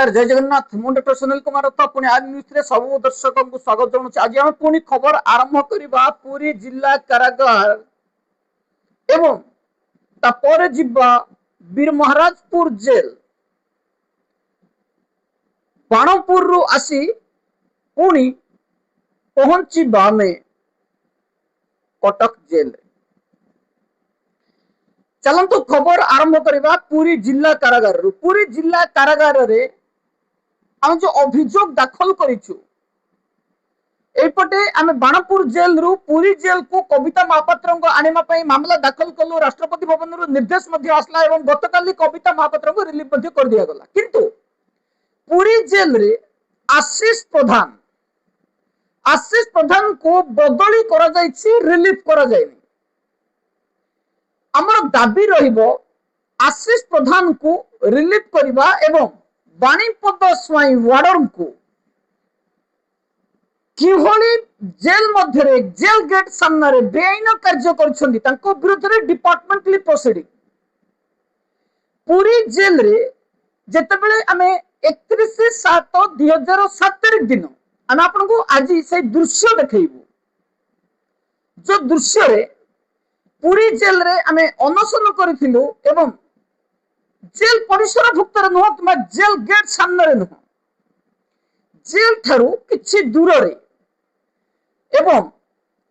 नमस्कार जय जगन्नाथ मु डॉक्टर सुनील कुमार रथ पुणी आज न्यूज रे सब दर्शक को स्वागत जनाऊँ। आज हम पुणी खबर आरंभ करबा पुरी जिला कारागार एवं तापर जिबा वीर महाराजपुर जेल बाणपुर रु आसी पुणी पहुंचीबा में कटक जेल। चलंतु खबर आरंभ करबा पुरी जिला कारागार रु। पुरी जिला कारागार रे हम जो अभियोग दाखल करिछु एपटे आमे बाणपुर जेल रु पुरी जेल को कविता महापात्र को आनिमा पई मामला दाखल कलु। राष्ट्रपति भवन रु निर्देश मध्ये आसला एवं गतकाली कविता महापात्र को रिलीफ मध्ये कर दिया गला। किंतु पुरी जेल रे आशीष प्रधान को बदली करा जायछि, रिलीफ करा जायनि। हमर दाबी रहिबो आशीष प्रधान को रिलीफ करबा एवं बाणीपद स्वाई वार्डन को किभली जेल मध्य जेल गेट सामने बेआईन कार्य करछन्ती तांको विरुद्ध रे डिपार्टमेंटली प्रोसीडिंग। पूरी जेल रे जेतेबेले आमे 31/7/2007 तारिख दिन आमे आपनको आज से दृश्य देखैबू। जो दृश्य रे पूरी जेल रे आमे अनशन करिथिलु एवं जेल परिसर भुक्तर नुह कि जेल गेट सामने नुह, जेल ठारू किछि दूर रे एवं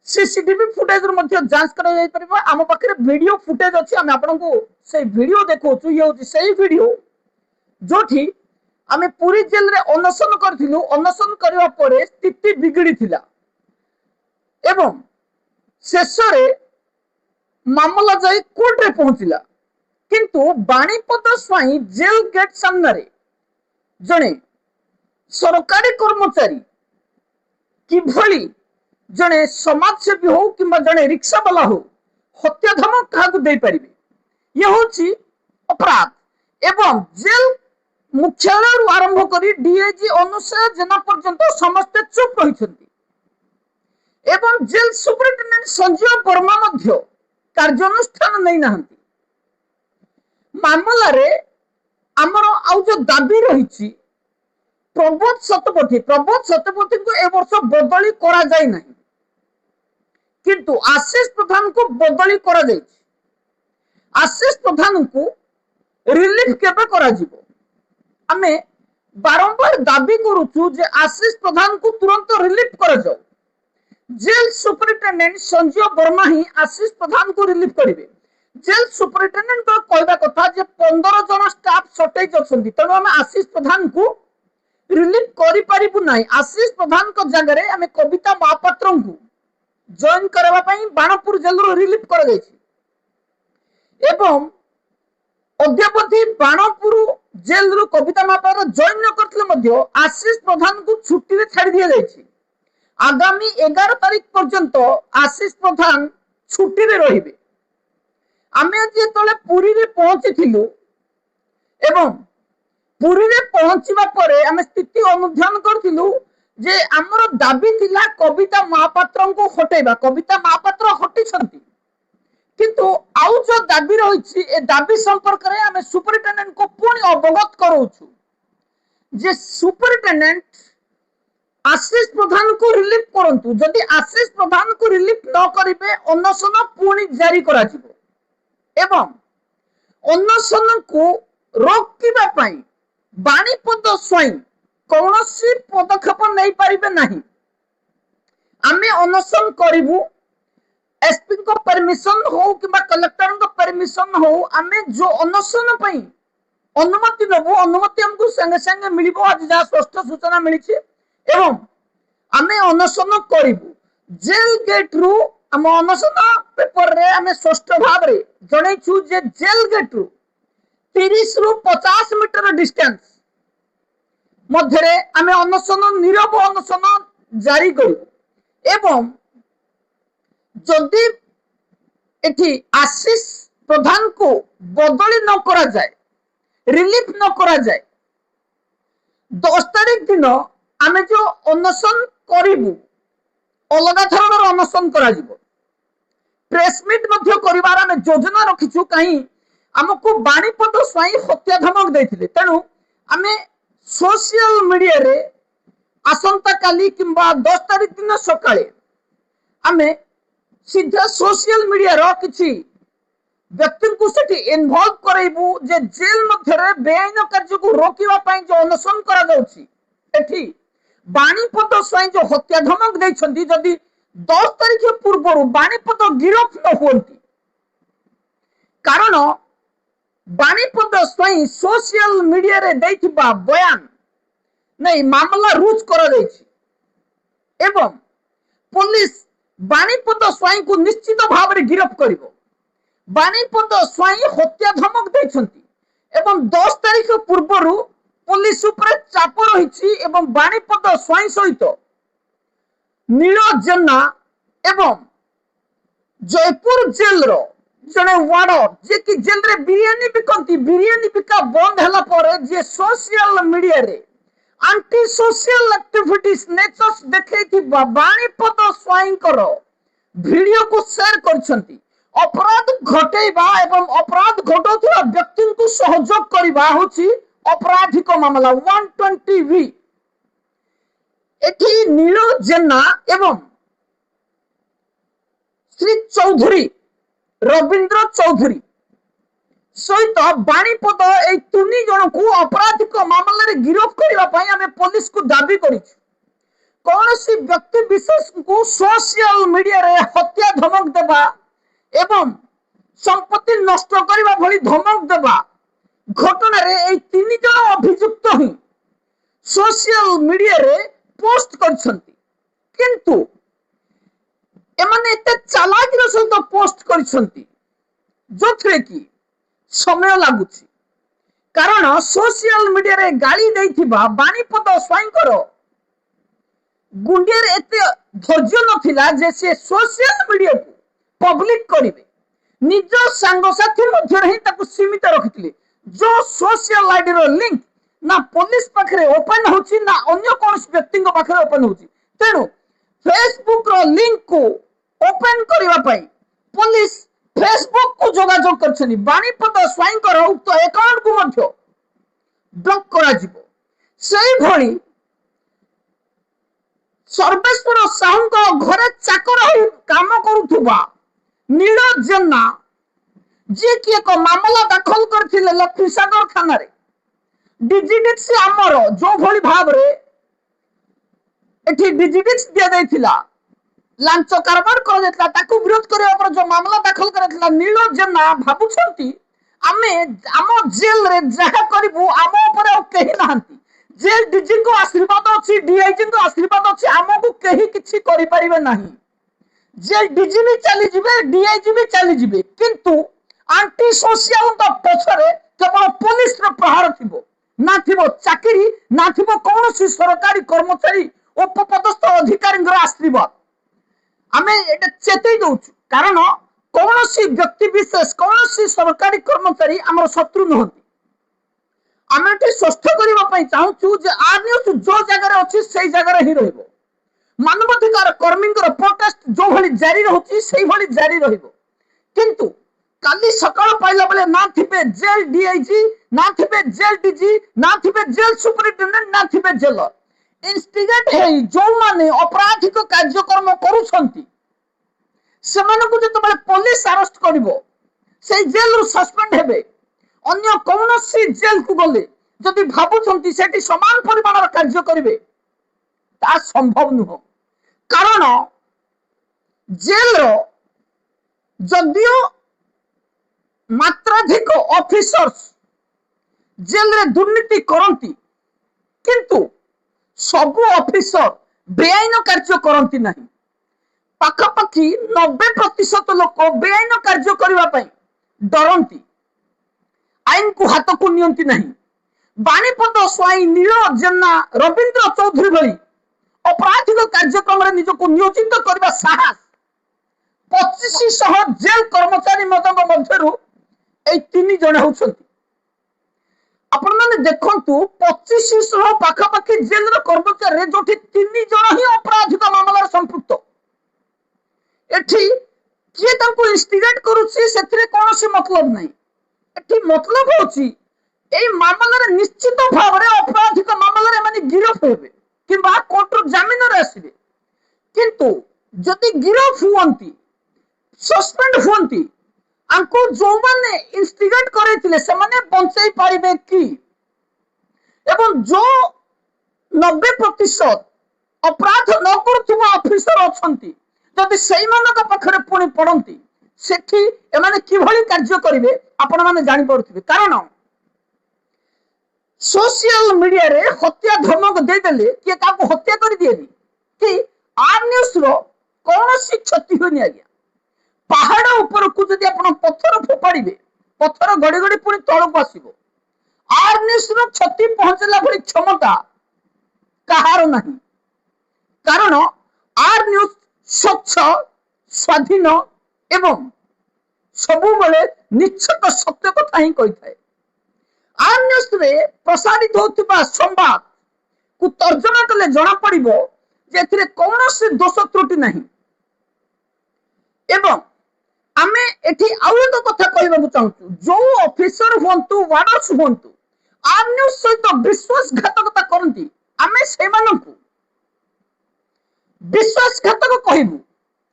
सीसीटीवी फुटेज मध्ये जांच करा जाय परबा। आम पाखरे वीडियो फुटेज अछि, आमे आपनको से वीडियो देखौछु। ये होछि सेही वीडियो जोठी आमे पूरी जेल रे अनशन करथिलु। अनशन करबा परे स्थिति बिगड़ी थिला एवं शेष रे मामला जाई कोर्ट रे पहुंचिला। किंतु बाणीपद स्वाई जेल गेट सामने जने सरकारी कर्मचारी किभली जने समाजसेवी हो कि जने रिक्शा वाला हो हत्या धमक काहाकू दे परिबे, ये होछि अपराध। एवं जेल मुख्यालय आरंभ करी डीआईजी अनुसया जेना पर्यंत समस्त चुप रहिछन्ती एवं जेल सुपरिटेंडेंट संजय वर्मा मध्य कार्यानुष्ठान नहीं नाहंती। मामला रे हमर आउ जो दाबी रही प्रबोध शतपथी को ए वर्ष बदली करा जाय नहीं, किंतु आशीष प्रधान को बदली करा जाय। आशीष प्रधान को रिलीफ केबे करा जिवो आमे बारंबार दाबी करूछु जे आशीष प्रधान को तुरंत रिलीफ करा जाओ। जेल सुपरिटेंडेंट संजय वर्मा ही आशीष प्रधान को रिलीफ करिवे। जेल सुपरिटेंडेंट को कहबा कथा जे 15 जन स्टाफ शॉर्टेज अछंती, तनो हम आशीष प्रधान को रिलीफ करि परिबु नाही। आशीष प्रधान को जगह रे हमें कविता महापात्र को जॉइन करबा पई बाणपुर जेल रो रिलीफ कर जायछि एवं अद्यावधि बाणपुर जेल रो कविता महापात्र जॉइन न करथले मध्य आशीष प्रधान को छुट्टी रे छाड़ी दिया जायछि। आगामी 11 तारिख पर्यंत आशीष प्रधान छुट्टी रे रहिबे। आमे जेतले पुरी रे पहुंचिथिलु एवं पुरी रे पहुंचीबा परे आमे स्थिति अनुध्यान करथिलु जे हमर दाबी थिला कविता महापात्र को हटेबा। कविता महापात्र हटिछंती, किंतु आउ जो दाबी रहिछि ए दाबी संपर्क रे आमे सुपरिटेंडेंट को पुणी अवगत करौछु जे सुपरिटेंडेंट आशीष प्रधान को रिलीफ करंतु। जदि आशीष प्रधान को रिलीफ न करिवे अनशन पुणी जारी करा जिवो एवं अनशन को रोकिबा पई बाणीपद स्वयं कौनसी पदक्षेप नहीं पारिबे नहीं। आमे अनशन करिवु, एसपी को परमिशन हो कि कलेक्टर को परमिशन हो, आमे जो अनशन पई अनुमति नबो अनुमति हमको संगे संगे मिलिबो। आज जा स्पष्ट सूचना मिलिछि एवं आमे अनशन करिवु। जेल गेट रु हम अनशन पेपर रे आमे स्पष्ट भाव रे जणैछु जे जेल गेट रु 30 रु 50 मीटर डिस्टेंस मध्य आमे अनशन नीरव अनशन जारी करू एवं जदि एठी आशीष प्रधान को बदली न करा जाए, रिलीफ न करा जाए, 10 तारिख दिन आमे जो अनशन करिवु अलग धरणर अनशन करा जिवो। प्रेस मीट मध्य करिवार आमे योजना रखिछु। कहीं आमको बाणीपद स्वाई हत्या धमक देथिले, तेणु आमे सोशल मीडिया रे आसंता काली किंबा 10 तारीख दिन सकाळे आमे सीधा सोशल मीडिया रो किछि व्यक्ति को सेठी इन्वॉल्व करैबु जे जेल मध्य रे बेआईन कार्य को रोकिबा पई जो अनशन करा जाउछि एठी बाणीपद स्वयं जो हत्या धमक दैछन्ती जदि 10 तारीख पूर्व बाणीपद गिरफ न हुअन्ती कारण बाणीपद स्वयं सोशल मीडिया रे दैथिबा बयान नहीं मामला रुज करा दैछि एवं पुलिस बाणीपद स्वयं को निश्चित भाव में गिरफ करिवो बाणीपद स्वयं हत्या धमक दैछन्ती एवं 10 तारीख पूर्व पुलिस ऊपर चाप रही एवं बाणीपद स्वयं सहित नील जेना एवं जयपुर जेल रो जने वार्डर जे कि जेल रे बिरियानी बिकंती बिरियानी बिका बंद हला पर जे सोशल मीडिया रे एंटी सोशल एक्टिविटीज नेचर्स देखैथि बाणीपद स्वयं करो वीडियो को शेयर करछंती अपराध घटेबा एवं अपराध घटौथिबा व्यक्ति को सहयोग करबा होछि अपराधिक मामला 120V एठी नील जेना एवं श्री चौधरी रविंद्र चौधरी सहित बाणीपद ए तीन जन को आपराधिक मामला रे गिरफ करबा पई हमें पुलिस को दाबी करिछु कौन सी व्यक्ति विशेष को सोशल मीडिया रे हत्या धमक देबा एवं संपत्ति नष्ट करबा भली धमक देबा घटना रे ए तीन जन अभियुक्त ही सोशल मीडिया रे पोस्ट करछंती किंतु एमाने एते चालाकीर सहित पोस्ट करछंती जोथरे की समय लागुछि कारण सोशल मीडिया रे गाली दैथिबा बाणीपद स्वयंकर गुंडियर एते धैर्य नथिला जे से सोशल मीडिया को पब्लिक करिवे निज संग साथी मध्य रे ताको सीमित रखिथिले जो सोशल आईडी रो लिंक ना पुलिस पाखरे ओपन होछि ना अन्य कोन व्यक्ति को पाखरे ओपन होछि तेनु फेसबुक रो लिंक को ओपन करबा पई पुलिस फेसबुक को जोगाजोग करछनी बाणीपद स्वयंकर उक्त अकाउंट को मध्य ब्लॉक करा जिवो सेही भली सर्वेश्वर साहू घरे चाकर हो काम करुथुबा नील जेना जे कि एक मामला दाखल करथिले लक्ष्मीसागर थाना रे डिजिटिक्स आमर जो भली भाव रे एठी डिजिटिक्स दिया दैथिला लांच कारबार कर देतला ताकू विरोध करे पर जो मामला दाखल करथिला नील जेना भाबुछंती आमे आम जेल रे जहा करबू आम ऊपर केही नाहंती जेल डीजी को आशीर्वाद अछि डीआईजी को आशीर्वाद अछि आमको केही किछि करि परिबे नाही जेल डीजी भी चली जिबे डीआईजी भी चली जिबे किंतु एंटी सोशल तो पछरे केवल पुलिस रो प्रहार थिबो ना थिबो चाकरी ना थिबो कोनोसी सरकारी कर्मचारी उपपदस्थ अधिकारी आशीर्वाद आमे एटा चेतै दउछु कारण कोनोसी व्यक्ति विशेष कोनोसी सरकारी कर्मचारी हमर शत्रु नहंती आमे एटा स्पष्ट करबा पई चाहूछु जे आ न्यूज जो जगह रे अछि सेही जगह रे ही रहबो मानवाधिकार कर्मींकर प्रोटेस्ट जो भली जारी रहउछि सेही भली जारी रहबो किंतु काली सकाळ पाइला बेले ना थिबे जेल डीआईजी ना थिबे जेल डीजी ना थिबे जेल सुपरिटेंडेंट ना थिबे जेलर इंस्टिगेट है जो माने अपराधिक कार्यक्रम करूछंती सेमानकु जतबेले पुलिस अरेस्ट करिवो से जेल रु सस्पेंड हेबे अन्य कोनोसी जेल को गले जदि भाबुछंती सेठी समान परिमाणर कार्य करिवे ता संभव नुह कारण जेल रो जदियो मात्राधिक ऑफिसर्स जेल रे दुर्नीति करंती किंतु सबु ऑफिसर बेआईन कार्य करंती नहीं पाखापाखि 90% लोक बेआईन कार्य करबा पई डरंती आईन को हाथ को नियंती नहीं बाणीपद स्वाई नील जेना रविंद्र चौधरी भली अपराधिक कार्यक्रम रे निजको नियोजित करबा साहस 2500 जेल कर्मचारी मध्यरु ए तीन जण होछंती आपण माने देखंतु 2500 पाखापाखि जेल रो कर्मचारी जोठी तीन जण ही अपराधिक मामला संपृक्त एठी किए तांको इंस्टिगेट करूची सेथरे कोनोसी मतलब नहीं एठी मतलब होची এই মামলার নিশ্চিত ভাবে অপরাধিক মামলার এমানে গিরফ হেবে কিংবা কোর্টর জামিনরে আসবে কিন্তু যদি গিরফ হুଅନ୍ତି সসপেন্ড হুଅନ୍ତି আঙ্কু যোଉମାନେ ইনস্টিগেট করেছিলে সেমানে বঞ্চাই পারিবে কি এবং जो 90% अपराध न करुवा ऑफिसर अछंती जदि सेई मानक पाखरे पुणी पड़ंती सेठी एमाने किभली कार्य करिवे आपण माने जानि पड़ुथिबे कारण सोशल मीडिया रे हत्या धमक दे देले कि काको हत्या कर दिएनी कि आर न्यूज रो कोनोसी क्षति होनी आज्ञा पहाड़ ऊपर को जदि आपण पत्थर फोपाड़िबे पत्थर गड़ी गड़ी पुणी तळक आसीबो आर न्यूज रो क्षति पहुंचला भली क्षमता कहार नहीं कारण आर न्यूज स्वच्छ स्वाधीन एवं सबु बेले निश्चित सत्य कथा ही कही थाए आर न्यूज रे प्रसारित होतिबा संवाद को तर्जमा कले जना पड़िबो जे एथिरे कोनोसी दोष त्रुटि नहीं एवं आमे एठी आउ एक कथा कहबाकू चाहूछु जो ऑफिसर हुंतु वार्डर्स हुंतु आर न्यूज सहित विश्वासघातकता करती आमे से मानकू विश्वासघातक कहबू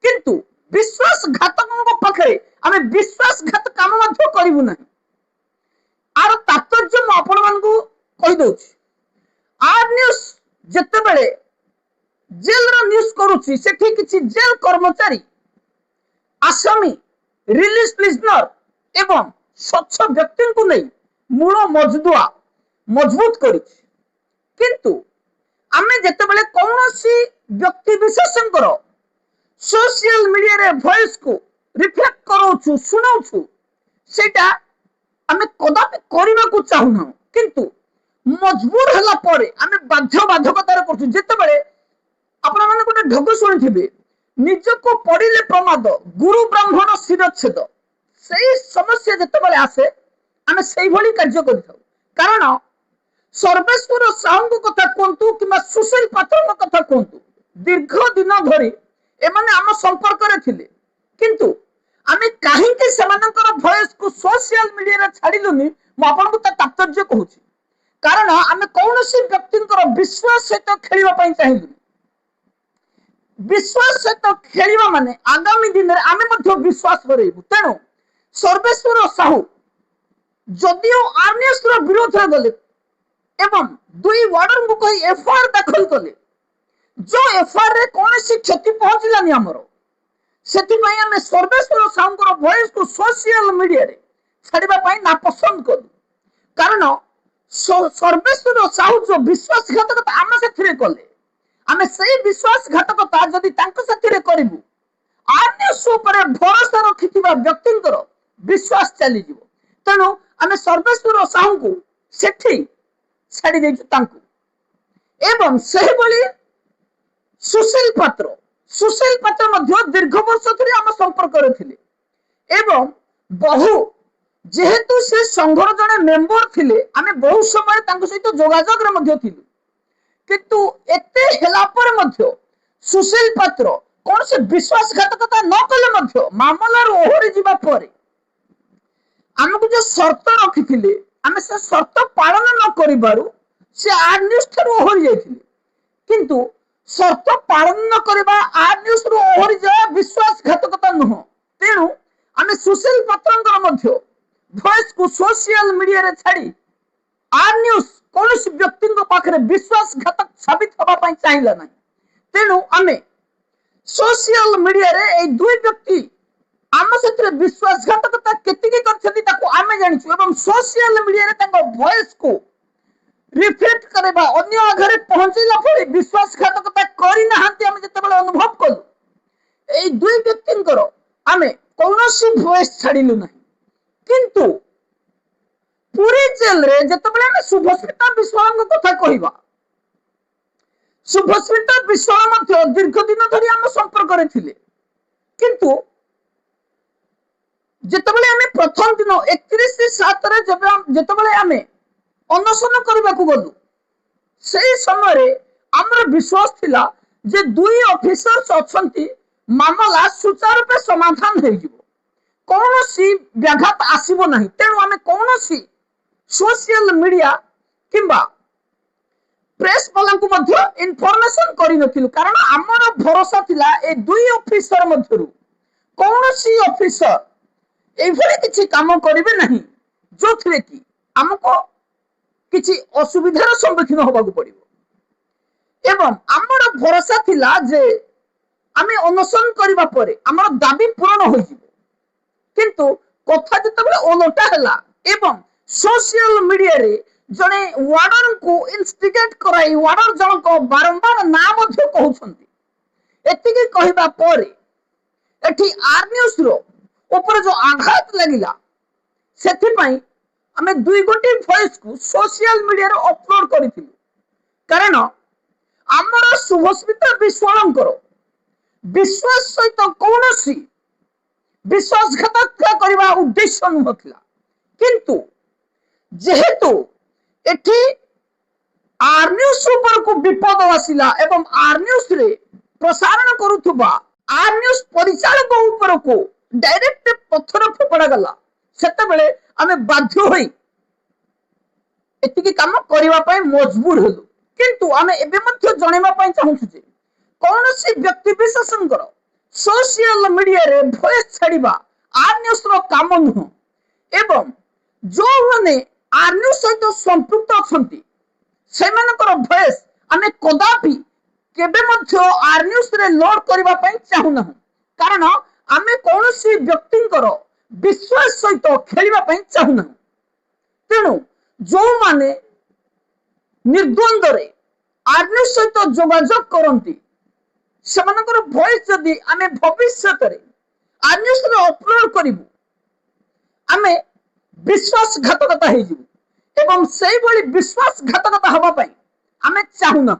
किंतु विश्वासघातक पाखे आमे विश्वासघात काम मध्य करिवु नहीं आर तात्पर्य मु आपण मानकू कहि दउछि आर न्यूज जते बेले जेल रो न्यूज करूछि सेठी किछि जेल कर्मचारी आसामी रिलीज प्रिजनर एवं स्वच्छ व्यक्ति को नहीं मूल मजदुआ मजबूत करी किंतु आमे जते बेले कौनसी व्यक्ति विशेषकर सोशल मीडिया रे वॉइस को रिफ्लेक्ट करोछु सुनाउछु सेटा आमे कदापि करिबा को चाहुना किंतु मजबूर हला परे आमे बाध्य बाधकतार करछु जते बेले आपण माने गोटे ढग सुनिथिबे निजको पड़िले प्रमाद गुरु ब्राह्मण शिरच्छेद सेही समस्या जते बेले आसे आमे सेही भली कार्य करिथाउ कारण सर्वेश्वर साहू कथा कहतु कि सुशील पात्र कथा कहतु दीर्घ दिन धरी एमाने आम संपर्क रे थिले किंतु आमे काहेकि सेमानकर वॉइस को सोशल मीडिया रे छाडिलुनी म आपनको ता तात्पर्य कहूची कारण आमे कौनसी व्यक्तिकर विश्वास सहित खेलिबा पई चाहिलु विश्वास सहित खेलिबा माने आगामी दिन रे आमे मध्ये विश्वास करेबु तेनो सर्वेश्वर साहू जदियो आरएनएस रो विरोध रे गले एवं दुई वार्डर को कही एफआईआर दाखल कले जो एफआईआर रे कौनसी क्षति पहुंचलानी हमरो सेति पई हमें सर्वेश्वर साहूकर वॉइस को सोशल मीडिया रे छाड़िबा पई ना पसंद कलु कारण सर्वेश्वर साहू जो विश्वासघातकता आम से कले आमे सही विश्वासघातकता जदि तांको साथी करिबु आरएनएस ऊपर भरोसा रखिथिबा व्यक्तिंकर विश्वास चली जिवो तेनु आमे सर्वेश्वर साहू को सेठी छाड़ी देछु तांको एवं सही बोली सुशील पात्र मध्य दीर्घ वर्ष धरि आम संपर्क रे थिले एवं बहु जेहेतु से संघर जने मेंबर थिले आमे बहु समय तांको सहित जोगाजोग रे मध्य थिलु किंतु एते हेला पर मध्य सुशील पात्र कोन से विश्वासघातकता न कले मध्य मामला रो ओहरी जिबा परे हमकु जो शर्त रखिथिले आमे से शर्त पालन न करिबारु से आर न्यूज थरु ओहरी जाइथिले किंतु शर्त पालन न करबा आर न्यूज रो ओहरी जा विश्वासघातकता न हो तेनु आमे सुशील पात्रंकर मध्य वॉइस को सोशल मीडिया रे छाड़ी आर न्यूज कौनसी व्यक्ति पाखे विश्वासघातक साबित हवा पाई चाहिला नहीं तेनु आमे सोशल मीडिया रे ए दुई व्यक्ति आम से विश्वासघातकता केतिकी करछथि ताको आमे जानिछु एवं सोशल मीडिया रे ताको वॉइस को रिफ्लेक्ट करबा अन्य आगरे पहुंचला परे विश्वासघातकता करि नाहंती आमे जते बेले अनुभव कलु ए दुई व्यक्तिंकर आमे कौनसी वॉइस छाडिलु नहीं किंतु पूरी जेल रे जते बेले आमे शुभस्मिता विश्वास कथा कहिबा शुभस्मिता विश्वास मध्य दीर्घ दिन धरि आम संपर्क रे थिले किंतु जेतेबेले आमे प्रथम दिन 31/7 रे जेतेबेले आमे अनशन करबा को गलु सेही समय रे हमर विश्वास थिला जे दुई ऑफिसर्स अछंती मामला सुचारू पे समाधान हे जिवो कौनसी व्याघात आसीबो नहीं तेनु आमे कौनसी सोशल मीडिया किंबा प्रेस वाला इनफॉरमेशन कर कारण आमर भरोसा थिला ए दुई ऑफिसर मध्यरु कौन सी ऑफिसर एभली किछि काम करिवे नहीं जो थिले कि हमको किछि असुविधार सम्मुखीन होबाकू पड़िबो एवं आमर भरोसा थिला जे आमे अनशन करिबा परे आमर दाबी पूर्ण होई जिवो किंतु कथा जतबेले ओलटा हला एवं सोशल मीडिया रे जने वार्डर को इंस्टिगेट कराई वार्डर जन को बारंबार ना मध्य कहउछंती एतिके कहिबा परे एठी आर न्यूज रो ऊपर जो आघात लगिला सेथि पई हमें दुई गोटी वॉइस को सोशल मीडिया रे अपलोड करिथिलु कारण हमर शुभस्मिता विश्वालंकर विश्वास सहित कौनसी विश्वासघातक करबा उद्देश्य नथिला किंतु जेहेतु एठी आर न्यूज ऊपर को विपद आसिला एवं आर न्यूज रे प्रसारण करुथुबा आर न्यूज परिचालक ऊपर को डायरेक्ट पत्थर फोपड़ा गला सेते बेले आमे बाध्य होई एतिकी काम करिवा पय मजबूर हलु किंतु आमे एबे मध्य जणेबा पय चाहूछु जे कौनसी व्यक्ति विशेषकर सोशल मीडिया रे वॉइस छाड़िबा आर न्यूज रो काम नुह एवं जो माने आर न्यूज सहित संपृक्त अछंती सेमानकर वॉइस आमे कदापि केबे मध्य आर न्यूज रे लोड करिबा पय चाहू ना कारण आमे कौनसी व्यक्तिंकर विश्वास सहित खेलिबा पय चाहू ना तेणु जो माने निर्द्वंद रे आर न्यूज सहित जोगाजोग करंती सेमानकर वॉइस जदी आमे भविष्यत रे आर न्यूज रे अपलोड करिबु आमे विश्वासघातकता हे जिवु एवं सेही भली विश्वासघातकता हबा पई आमे चाहू ना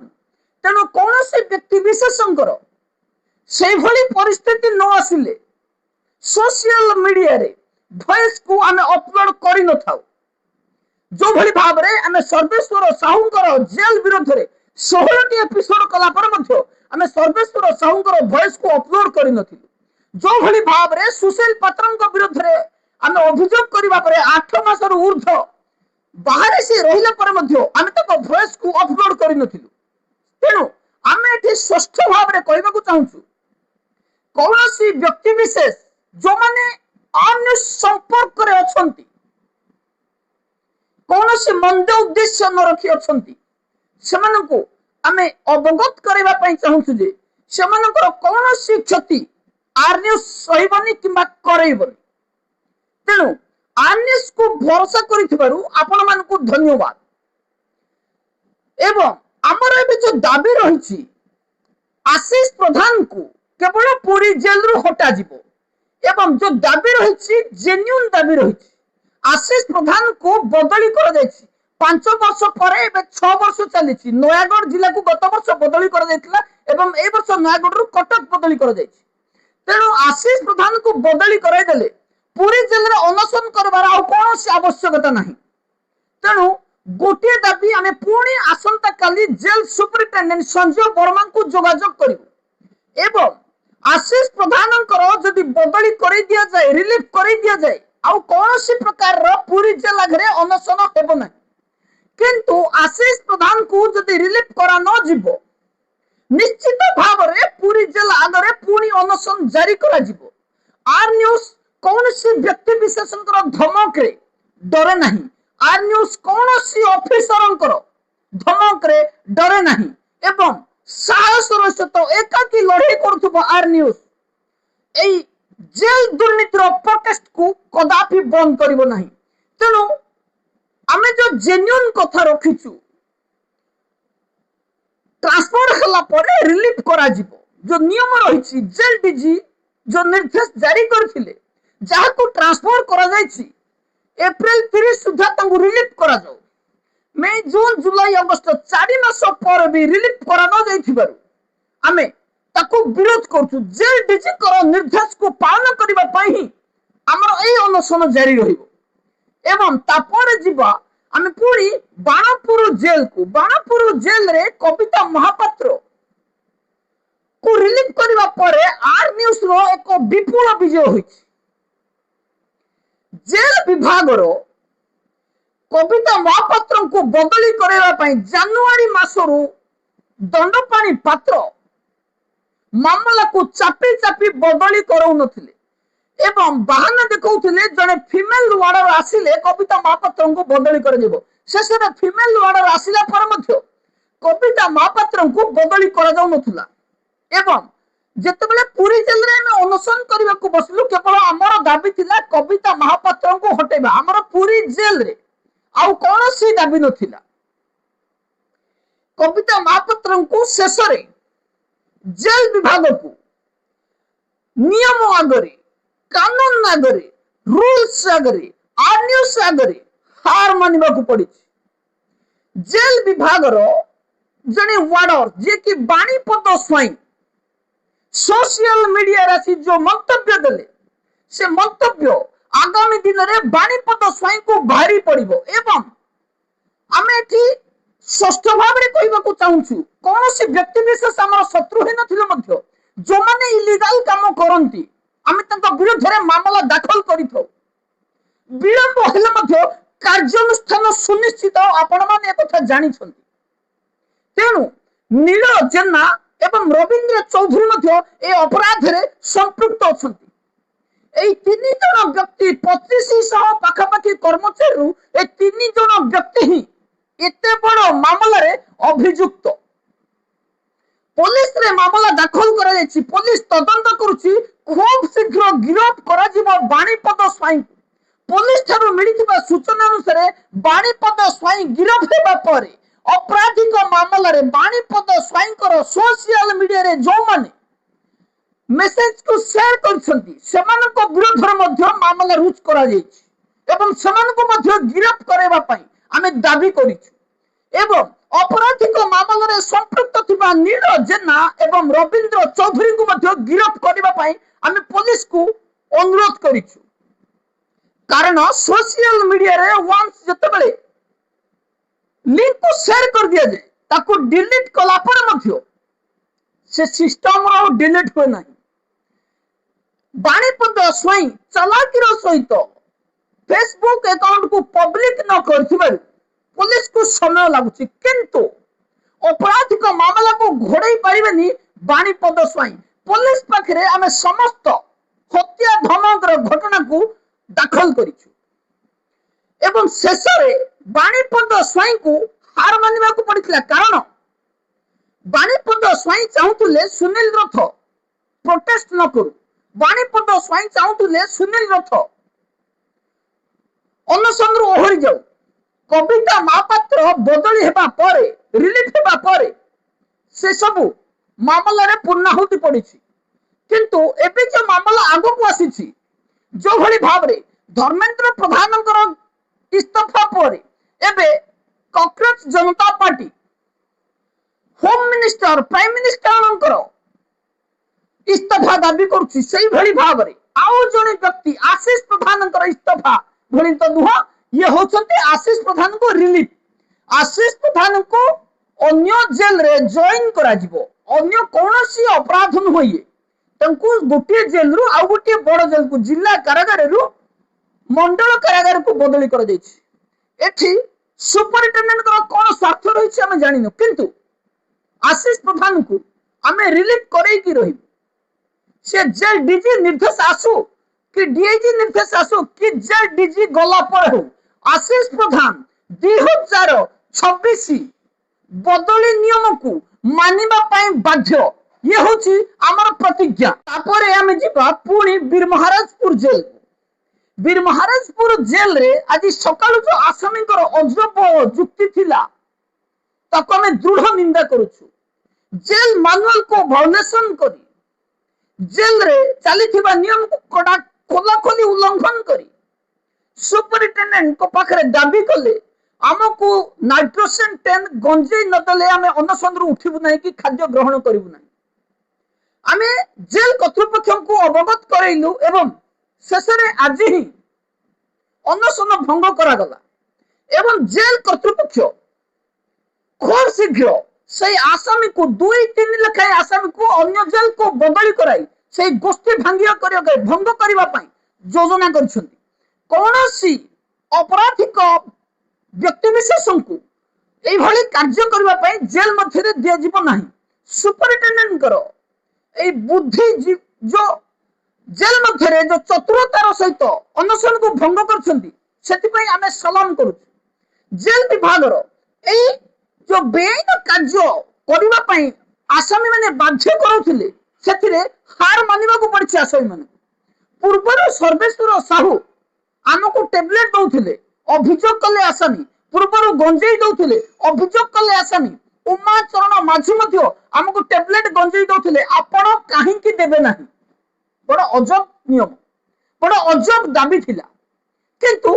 तेणु कौनसी व्यक्ति विशेषकर सेही भली परिस्थिति न आसिले सोशल मीडिया रे वॉइस को आमे अपलोड करि न थाउ जो भली भाव रे आमे सर्वेश्वर साहुंकर जेल विरोध रे 16 टी एपिसोड कला पर मध्य आमे सर्वेश्वर साहुंकर वॉइस को अपलोड करि नथिलु जो भली भाव रे सुशील पात्रंक विरोध रे आमे अभियोग करिबा परे 8 मास रो ऊर्ध्व बाहर से रहिला पर मध्य आमे तक वॉइस को अपलोड करि नथिलु तेणु आमे एठी स्पष्ट भाव रे कहबा को चाहूछु कौनसी व्यक्ति विशेष जो माने अन्य संपर्क रे अछंती कौनसी मंद उद्देश्य न रखी अछंती सेमानंको आमे अवगत करबा पई चाहूछु जे सेमानकर कौनसी क्षति आर न्यूज सहिबनी किंबा करैबनी तेणु आर न्यूज को भरोसा करिथिबारु आपण मानकु धन्यवाद एवं आमर एबे जो दाबी रहिछि आशीष प्रधान को केवल पूरी जेल रु हटा जिवो एवं जो दाबी रहिछि जेन्युइन दाबी रहिछि आशीष प्रधान को बदली कर जायछि 5 वर्ष परे एबे 6 वर्ष चलिछि नयागढ़ जिला को गत वर्ष बदली कर जायतिला एवं ए वर्ष नयागढ़ रु कटक बदली कर जायछि तेणु आशीष प्रधान को बदली कराई देले पूरी जेल रे अनशन करबार आ कोनोसी आवश्यकता नाही तेणु गोटे दाबी आमे पुणी आसंता काली जेल सुपरिटेंडेंट संजय वर्मा को जोगाजोग करिवो एवं आशीष प्रधानकर जदि बदली करै दिया जाय रिलीफ करै दिया जाय आ कोनोसी प्रकार रो पूरी जेल आगरे अनशन हेबो ना किंतु आशीष प्रधान को जदि रिलीफ करा न जिवो निश्चित भाव रे पूरी जेल आगरे पुणी अनशन जारी करा जिवो आर न्यूज कोनोसी व्यक्ति विशेषकर धमक रे डरे नाही आर न्यूज कोनोसी ऑफिसरंकर धमक रे डरे नाही एवं साहस रो सहित एकाकी लड़ाई करथुबो आर न्यूज एई जेल दुर्नीतिर प्रोटेस्ट को कदापि बंद करिवो नाही तेणु आमे जो जेन्युइन कथा रखिछु ट्रांसफर हला परे रिलीफ करा जिवो जो नियम रहिछि जेल डीजी जो निर्देश जारी करथिले जहा को ट्रांसफर करा जायछि एप्रिल 30 सुधा तंगु रिलीफ करा जाऊ मई जून जुलाई अगस्त 4 मास पर भी रिलीफ करा न जायथिबारु आमे ताको विरोध करछु जेल डीजी कर निर्देश को पालन करिबा पई ही हमर एई अनशन जारी रहिबो एवं तापर जिबा आमे पूरी बाणपुर जेल रे कविता महापात्र को रिलीफ करिबा परे आर न्यूज रो एक विपुल विजय होइछि जेल विभाग रो कविता महापात्र को बदली करने जानुआरी मासरू दंडपाणी पात्र मामला को चापी चापी बदली कराउन एवं बाहाना देखौथिले जने फीमेल वार्डर आसिले कविता महापात्र को बदली कर देबो शेष रे फीमेल वार्डर आसिला पर मध्य कविता महापात्र को बदली करा जाउ नथुला एवं जेतेबेले पुरी जेल रे हम अनशन करबा को बसलु केवल हमर दाबी थिला कविता महापात्र को हटेबा हमर पुरी जेल रे आउ कोनोसी दाबी नथिला कविता महापात्र को शेष रे जेल विभाग को नियम आगरे कानून आगरे रूल्स आगरे आर्न्यूस आगरे हार मानिबा को पड़ी जेल विभाग रो जने वार्डर जे कि बाणीपद स्वाई सोशल मीडिया राशि जो मंतव्य देले से मंतव्य आगामी दिन रे बाणीपद स्वाई को भारी पड़िबो एवं आमे एठी स्पष्ट भाव रे कहबा को चाहूछु कोनोसी व्यक्ति विशेष हमर शत्रु हे नथिले मध्य जो माने इलीगल काम करंती आमे तंक विरुद्ध रे मामला दाखल करिथौ विलंब हेले मध्य कार्यानुष्ठान सुनिश्चित आपण माने एकथा जानि छथि तेनु नील जेना एवं रविंद्र चौधरी मध्य ए अपराध रे संपृक्त अछंती एई तीन जण व्यक्ति 2500 पाखापाखि कर्मचारी ए तीन जण व्यक्ति ही एते बड़ मामला रे अभियुक्त पुलिस रे मामला दाखल करा जायछि पुलिस तदंत करूछि खूब शीघ्र गिरफ्त करा जिवो बाणीपद स्वाई पुलिस थारु मिलिथिबा सूचना अनुसार बाणीपद स्वाई गिरफ्त हेबा परे अपराधिक मामला रे बाणीपद स्वाई कर सोशल मीडिया रे जो माने मेसेज को शेयर करछंती सेमानक विरोध रे मध्य मामला रुज करा जायछि एवं सेमानक मध्य गिरफ्त करेबा पई आमे दाबी करिछु एवं अपराधिक मामला रे संपृक्त थिबा नील जेना एवं रविंद्र चौधरी को मध्य गिरफ्त करिबा पई आमे पुलिस को अनुरोध करिछु कारण सोशल मीडिया रे वंस जतबेले लिंक को शेयर कर दिया जाए ताको डिलीट कला पर मध्य से सिस्टम रो डिलीट हो नाही बाणीपद स्वाई चलाकीर सहित फेसबुक अकाउंट को पब्लिक न करथिबार पुलिस को समय लागुछि किंतु अपराधिक मामला को घोड़ाई पारिबेनी बाणीपद स्वाई पुलिस पाखरे आमे समस्त हत्या धमकर घटना को दाखल करिछु एवं शेष रे बाणीपद स्वाई को हार मानिबा को पड़िथिला कारण बाणीपद स्वाई चाहुतले सुनील रथ प्रोटेस्ट न करू बाणीपद स्वाई चाहुतले सुनील रथ अनशन रो ओहरी जाऊ कविता महापात्र बदली हेबा परे रिलीफ हेबा परे से सब मामला रे पूर्णाहुति पड़िछि किंतु एबे जो मामला आगो को आसीछि जो भली भाव रे धर्मेंद्र प्रधानकर इस्तीफा परे एबे कांग्रेस जनता party home minister prime minister इस्तीफा दाबी करुछि सेही भली भाव रे आउ जने व्यक्ति आशीष प्रधानकर इस्तीफा भली तो दुह ये होचंते आशीष प्रधान को रिलीफ आशीष प्रधान को अन्य जेल रे जॉइन करा जिवो अन्य कोनोसी अपराध न होइए तंकु गोटे जेल रु आ गोटे बड़ जेल को जिला कारागार रु मंडल कारागार को बदली कर दैछि एठी सुपरिटेंडेंट को कोन स्वार्थ रहिछि हम जानि न किंतु आशीष प्रधान को हमें रिलीफ करै की रही से जेल डीजी निर्देश आसु कि डीआईजी निर्देश आसु कि जेल डीजी गला पर हो आशीष प्रधान 2026 बदली नियम को मानिबा पई बाध्य ये होची हमर प्रतिज्ञा तापरे हम जिबा पुणी वीर महाराजपुर जेल वीर महाराजपुर जेल रे आज सकाळु जो आसामी कर अजब जुक्ति थिला ताको हम दृढ़ निंदा करूछु जेल मैनुअल को वायोलेशन करी जेल रे चलीथिबा नियम को कोडा खोला खोली उल्लंघन करी सुपरिटेंडेंट को पाखरे दाबी कले हमको नाइट्रोजन 10 गंजे न देले हमें अनशन रु उठिबु नाही कि खाद्य ग्रहण करिबु नाही हमें जेल कर्तृपक्ष को अवगत करैलु एवं शेषरे आज ही अनशन भंग करा गला एवं जेल कर्तृपक्ष खूब शीघ्र से आसामी को 2-3 लेखाएं आसामी को अन्य जेल को बदली कराई से गोष्ठी भांगिया भंग करने योजना कर कौन अपराधिक व्यक्तिविशेष को यही कार्य करने जेल मध्य दिज्व ना सुपरिटेडेंट बुद्धि जो जेल मध्य जो चतुरतार सहित अनशन को भंग कर सलाम करू जेल विभाग जो बेआईन कार्य करने आसामी मैंने बाध्य करुले से हार मानवा पड़ी आसामी मान पूर्वर सर्वेश्वर साहू आमको टेबलेट दौले अभियोग कले आसामी पूर्वर गंजेई दौले अभियोग कले आसामी उमा चरण माझी आमको टेबलेट गंजेई दौले आपण कहीं देवे ना बड़ अजब नियम बड़ अजब दाबी थिला किंतु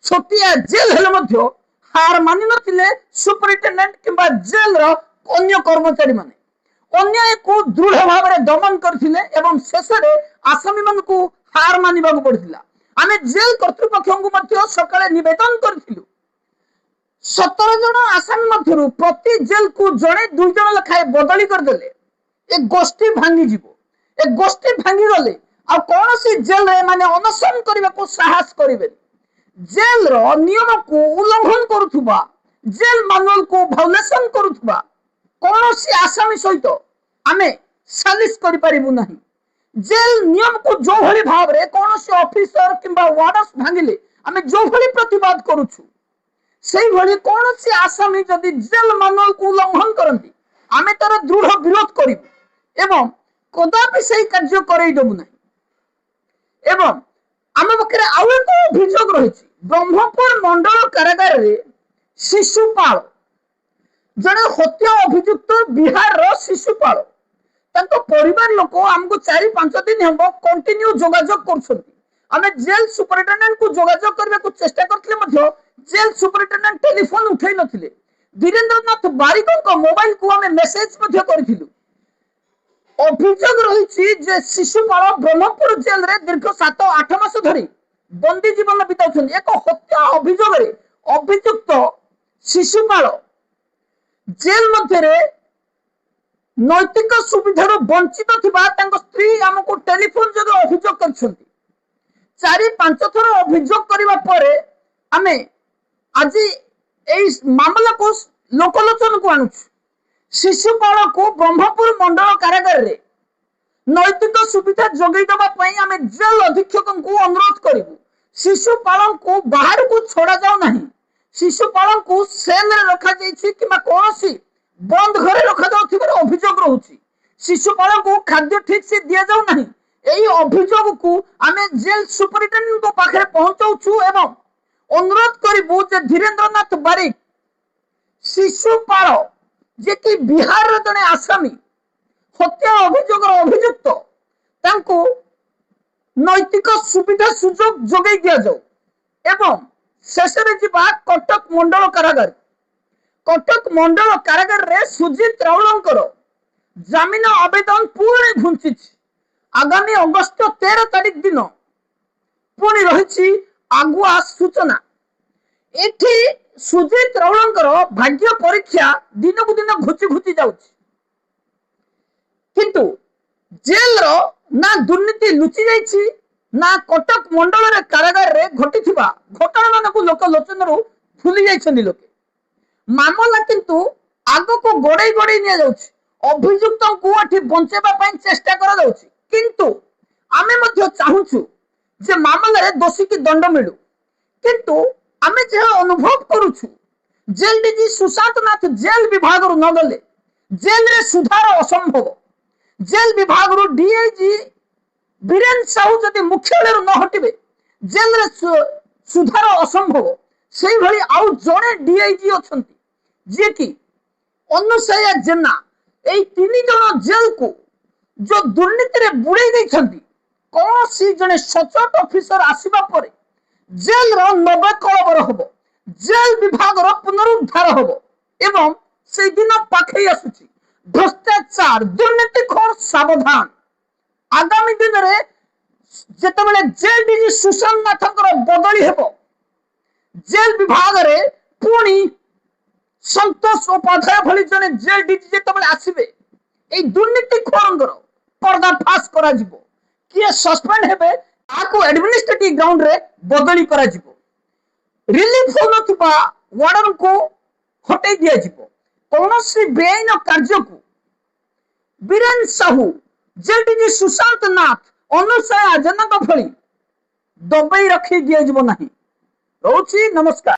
छोटिया जेल हेले मध्य हार मानि नथिले सुपरिटेंडेंट किंबा जेल रो अन्य कर्मचारी माने अन्याय को दृढ़ भाव में दमन करथिले एवं शेष रे आसामी मन को हार मानिबा को पड़थिला आमे जेल कर्तृपक्ष को मध्य सकाळे निवेदन करथिलु 17 जन आसामी मध्यरु प्रति जेल को जणे 2 जन लखाए बदली कर देले ए गोष्ठी भांगी जीवो ए गोष्ठी भांगी गले आ कौन सी जेल रे माने अनशन करबा को साहस करिवे जेल रो नियम को उल्लंघन करुथुबा जेल मैनुअल को भायोलेशन करुथुबा कौन सी आसामी सहित आमे सालिश करि परिबु नाही जेल नियम को जो भली भाव रे कौन सी ऑफिसर किंबा वार्डस भांगिले आमे जो भली प्रतिवाद करूछु सेही भली कौन सी आसामी जदि जेल मैनुअल को उल्लंघन करंती आमे तार दृढ़ विरोध करिबु एवं कदापि से कार्य करईदेबू ना एवं आम पाखे आउ एक अभियोग रही ब्रह्मपुर मंडल कारागार रे शिशुपाल जड़े हत्या अभियुक्त बिहार रो शिशुपाल परिवार लोक आमको 4-5 दिन हम कंटिन्यू जोगाजोग कर जेल सुपरिटेंडेंट को जोगाजोग करने को चेष्टा करते जेल सुपरिटेंडेंट टेलीफोन उठे नथिले धीरेन्द्रनाथ बारिक मोबाइल को आम मेसेज करूँ अभियोग रही शिशुपाल ब्रह्मपुर जेल रे दीर्घ 7-8 मास धरी बंदी जीवन बिताउछन एक हत्या अभियोग रे अभियुक्त शिशुपाल जेल मध्य नैतिक सुविधार वंचित थिबा स्त्री आमको टेलीफोन जग अभियोग करछंती 4-5 थर अभियोग करबा परे आमे आज एई मामला को लोकलोचन को आणुछु शिशुपाल को ब्रह्मपुर मंडल कारागार रे नैतिक सुविधा जोगई दबा पई आमे जेल अधीक्षक को अनुरोध करिबु शिशुपाल को बाहर को छोड़ा जाऊ नहीं शिशुपाल को सेल रे रखा जाइछि किबा कोनसी बंद घरे रखा जाउथिबार अभियोग रहउछि शिशुपाल को खाद्य ठीक से दिया जाऊ नहीं एई अभियोग को आमे जेल सुपरिटेंडेंट को पाखरे पहुंचाउछु एवं अनुरोध करिबु जे धीरेन्द्रनाथ बारिक शिशुपाल जे कि बिहार जने आसामी हत्या अभियोग अभियुक्त तांको नैतिक सुविधा सुजोग जोगई दिया जाऊ एवं शेष रे जिबा कटक मंडल कारागार रे सुजीत राउलंकर जमीन आवेदन पूर्ण घुंची आगामी अगस्त 13 तारीख दिन पुणी रही आगुआ सूचना एठी सुजीत राउलंकर भाग्य परीक्षा दिन को दिन घुची घुची जाउछि किंतु जेल रो ना दुर्नीति लुचि जाइछि ना कटक मंडल रे कारागार रे घटिथिबा घटना मान को लोक लोचन रो फुली जाइछनि लोके मामला किंतु आगो को गोड़े गोड़े निया जाउछि अभियुक्त को एठी बंचेबा पई चेष्टा करा जाउछि किंतु आमे मध्य चाहुछु जे मामला रे दोषी की दंड मिलु किंतु आमे जे अनुभव करूछु जेल डीजी सुशांत नाथ जेल विभाग रु न गले जेल रे सुधार असंभव जेल विभाग रु डीआईजी बीरेन्द्र साहू जदि मुख्यालय रु न हटिबे जेल रे सुधार असंभव सेही भली आउ जणे डीआईजी अछंती जे कि अनुसया जेना एई 3 जण जेल को जो दुर्नीति रे बुड़े दैछंती कोन सी जणे सचोट ऑफिसर आसीबा परे जेल रो नवकलबर हबो जेल विभाग रो पुनरुद्धार हबो एवं से दिन पाखे आसुची भ्रष्टाचार दुर्नीति खोर सावधान आगामी दिन रे जेतेबेले जेल डीजी सुशांत नाथकर बदली हेबो जेल विभाग रे पुणी संतोष उपाध्याय भली जने जेल डीजी जेतेबेले आसीबे ए दुर्नीति खोरंगर पर्दाफाश करा जिवो किए सस्पेंड हेबे आको एडमिनिस्ट्रेटिव ग्राउंड रे बदली करा जिवो रिलीफ हो नथिबा वार्डन को हटै दिया जिवो कौन सी बेआईन कार्य को बीरेन साहू जेडी सुशांत नाथ अनुसया जनक भली दबाई रखी दिया जिवो नहीं। रोची नमस्कार।